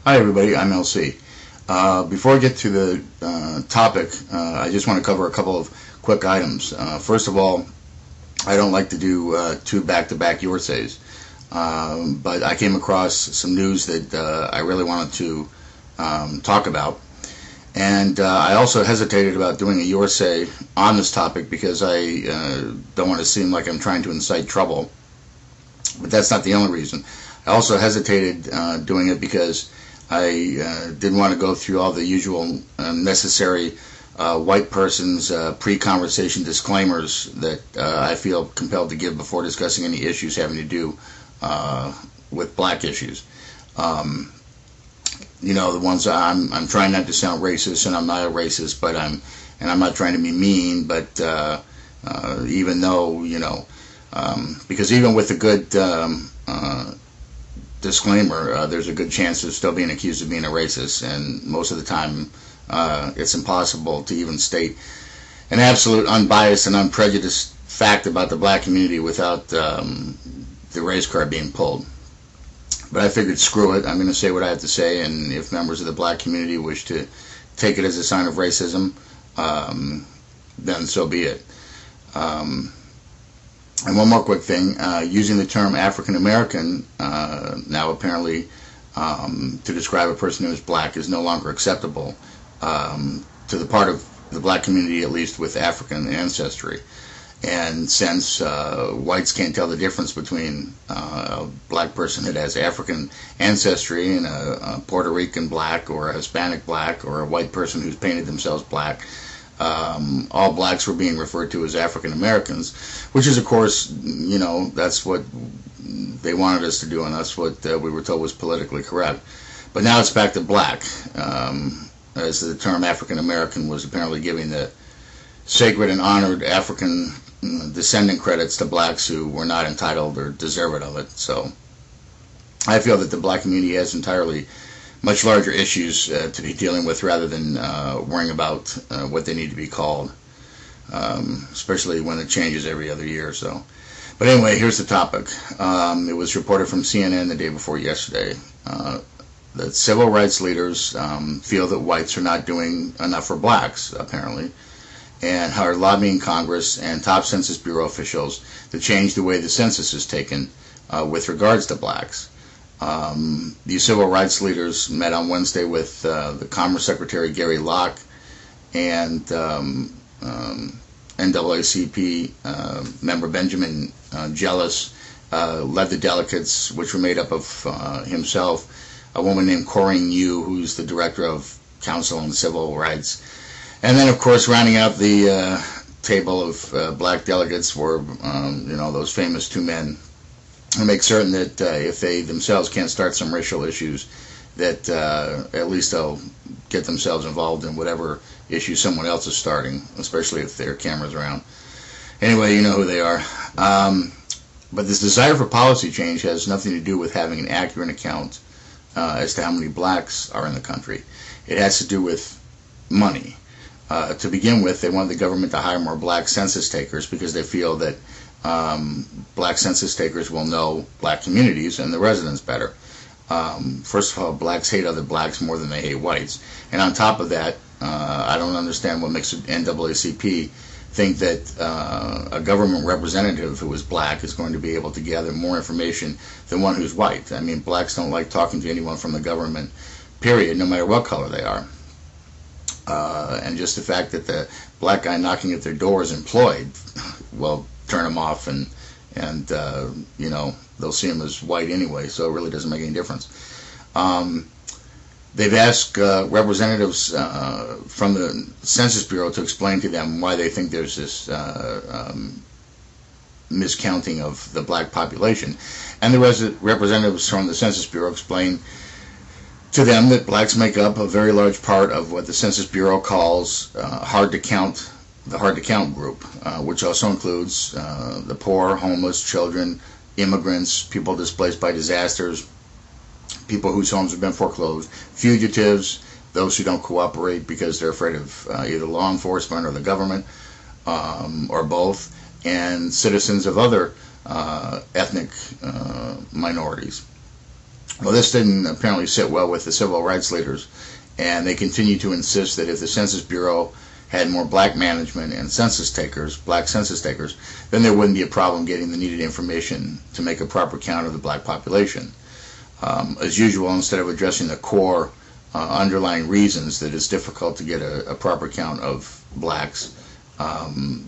Hi everybody, I'm LC. Before I get to the topic, I just want to cover a couple of quick items. First of all, I don't like to do two back-to-back your says, but I came across some news that I really wanted to talk about. And I also hesitated about doing a your say on this topic because I don't want to seem like I'm trying to incite trouble. But that's not the only reason. I also hesitated doing it because I didn't want to go through all the usual necessary white person's pre-conversation disclaimers that I feel compelled to give before discussing any issues having to do with black issues. You know, the ones I'm trying not to sound racist, and I'm not a racist, but I'm not trying to be mean, but even though, you know, because even with a good disclaimer, there's a good chance of still being accused of being a racist, and most of the time it's impossible to even state an absolute unbiased and unprejudiced fact about the black community without the race card being pulled. But I figured, screw it, I'm going to say what I have to say, and if members of the black community wish to take it as a sign of racism, then so be it. And one more quick thing, using the term African American now apparently to describe a person who is black is no longer acceptable to the part of the black community, at least with African ancestry. And since whites can't tell the difference between a black person that has African ancestry and a Puerto Rican black or a Hispanic black or a white person who's painted themselves black, all blacks were being referred to as African Americans, which is, of course, you know, that's what they wanted us to do, and that's what we were told was politically correct. But now it's back to black, as the term African American was apparently giving the sacred and honored African descendant credits to blacks who were not entitled or deserving of it. So I feel that the black community has entirely much larger issues to be dealing with rather than worrying about what they need to be called, especially when it changes every other year or so. But anyway, here's the topic. It was reported from CNN the day before yesterday that civil rights leaders feel that whites are not doing enough for blacks, apparently, and are lobbying Congress and top Census Bureau officials to change the way the census is taken with regards to blacks. These civil rights leaders met on Wednesday with the Commerce Secretary Gary Locke and NAACP member Benjamin Jealous led the delegates, which were made up of himself, a woman named Corinne Yu, who's the director of Council on Civil Rights, and then, of course, rounding out the table of black delegates were, you know, those famous two men who make certain that if they themselves can't start some racial issues, that at least they'll get themselves involved in whatever issue someone else is starting, especially if their camera's around. Anyway, you know who they are. But this desire for policy change has nothing to do with having an accurate account as to how many blacks are in the country. It has to do with money. To begin with, they want the government to hire more black census takers because they feel that black census takers will know black communities and the residents better. First of all, blacks hate other blacks more than they hate whites. And on top of that, I don't understand what makes NAACP think that a government representative who is black is going to be able to gather more information than one who's white. I mean, blacks don't like talking to anyone from the government, period, no matter what color they are. And just the fact that the black guy knocking at their door is employed will turn them off, and you know, they'll see him as white anyway, so it really doesn't make any difference. They've asked representatives from the Census Bureau to explain to them why they think there's this miscounting of the black population, and the representatives from the Census Bureau explain to them that blacks make up a very large part of what the Census Bureau calls the hard to count group, which also includes the poor, homeless, children, immigrants, people displaced by disasters, people whose homes have been foreclosed, fugitives, those who don't cooperate because they're afraid of either law enforcement or the government, or both, and citizens of other ethnic minorities. Well, this didn't apparently sit well with the civil rights leaders, and they continue to insist that if the Census Bureau had more black management and black census takers, then there wouldn't be a problem getting the needed information to make a proper count of the black population. As usual, instead of addressing the core underlying reasons that it's difficult to get a proper count of blacks,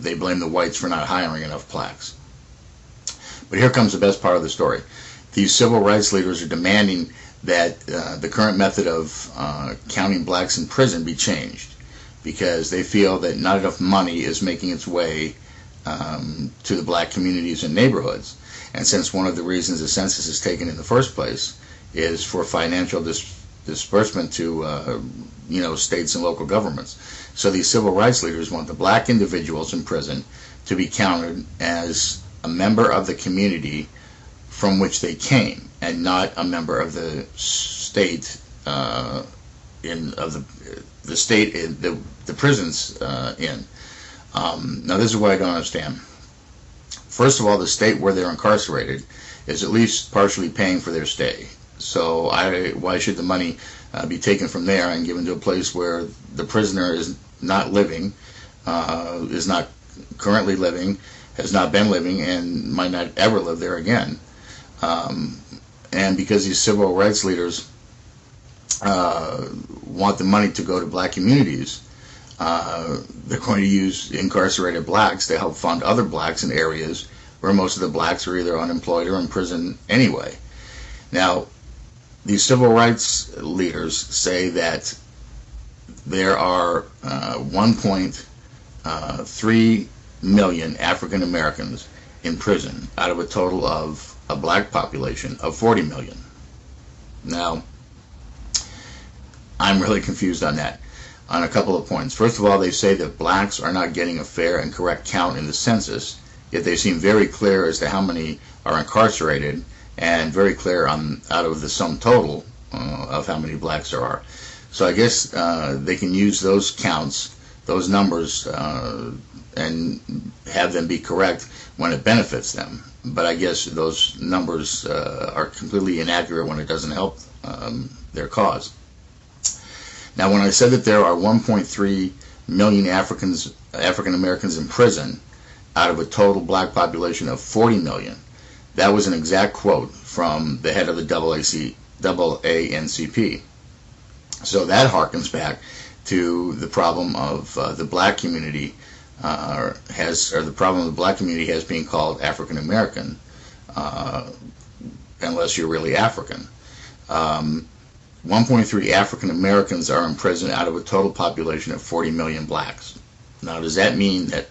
they blame the whites for not hiring enough blacks. But here comes the best part of the story. These civil rights leaders are demanding that the current method of counting blacks in prison be changed, because they feel that not enough money is making its way to the black communities and neighborhoods. And since one of the reasons the census is taken in the first place is for financial disbursement to states and local governments, so these civil rights leaders want the black individuals in prison to be counted as a member of the community from which they came, and not a member of the state the prisons in. Now, this is what I don't understand. First of all, the state where they're incarcerated is at least partially paying for their stay. So why should the money be taken from there and given to a place where the prisoner is not living, is not currently living, has not been living, and might not ever live there again? And because these civil rights leaders want the money to go to black communities, they're going to use incarcerated blacks to help fund other blacks in areas where most of the blacks are either unemployed or in prison anyway. Now, these civil rights leaders say that there are 1.3 million African Americans in prison out of a total of a black population of 40 million. Now, I'm really confused on that, on a couple of points. First of all, they say that blacks are not getting a fair and correct count in the census, yet they seem very clear as to how many are incarcerated, and very clear out of the sum total of how many blacks there are. So I guess they can use those counts, those numbers, and have them be correct when it benefits them. But I guess those numbers are completely inaccurate when it doesn't help their cause. Now, when I said that there are 1.3 million African Americans in prison out of a total black population of 40 million, that was an exact quote from the head of the AANCP. So that harkens back to the problem of the black community the problem of the black community has being called African American, unless you're really African. 1.3 African Americans are in prison out of a total population of 40 million blacks. Now, does that mean that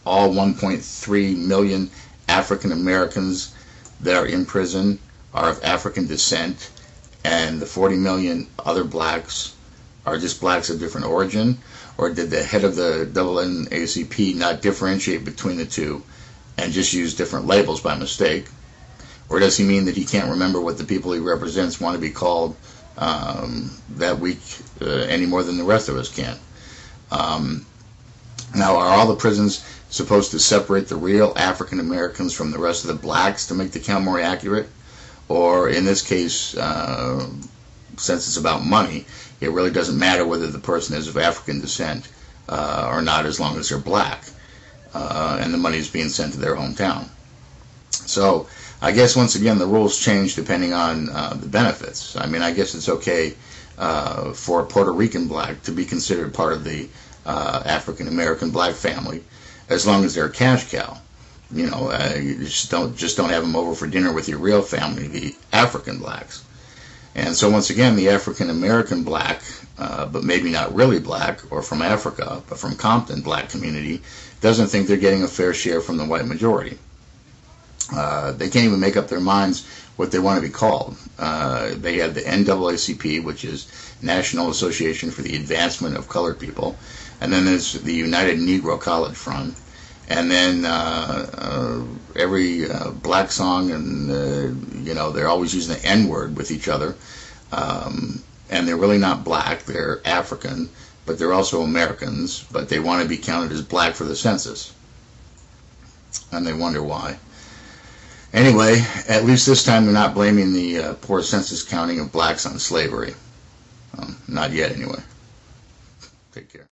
all 1.3 million African Americans that are in prison are of African descent, and the 40 million other blacks are just blacks of different origin? Or did the head of the NAACP not differentiate between the two and just use different labels by mistake? Or does he mean that he can't remember what the people he represents want to be called that week any more than the rest of us can? Now, are all the prisons supposed to separate the real African Americans from the rest of the blacks to make the count more accurate? Or in this case, since it's about money, it really doesn't matter whether the person is of African descent or not, as long as they're black, and the money is being sent to their hometown. So I guess once again the rules change depending on the benefits. I mean, I guess it's okay for a Puerto Rican black to be considered part of the African American black family, as long as they're a cash cow. You know, you just don't have them over for dinner with your real family, the African blacks. And so once again, the African American black, but maybe not really black or from Africa, but from Compton black community, doesn't think they're getting a fair share from the white majority. They can't even make up their minds what they want to be called. They have the NAACP, which is National Association for the Advancement of Colored People, and then there's the United Negro College Front, and then every black song, and they're always using the N-word with each other, and they're really not black, they're African, but they're also Americans, but they want to be counted as black for the census, and they wonder why. Anyway, at least this time they're not blaming the poor census counting of blacks on slavery. Not yet, anyway. Take care.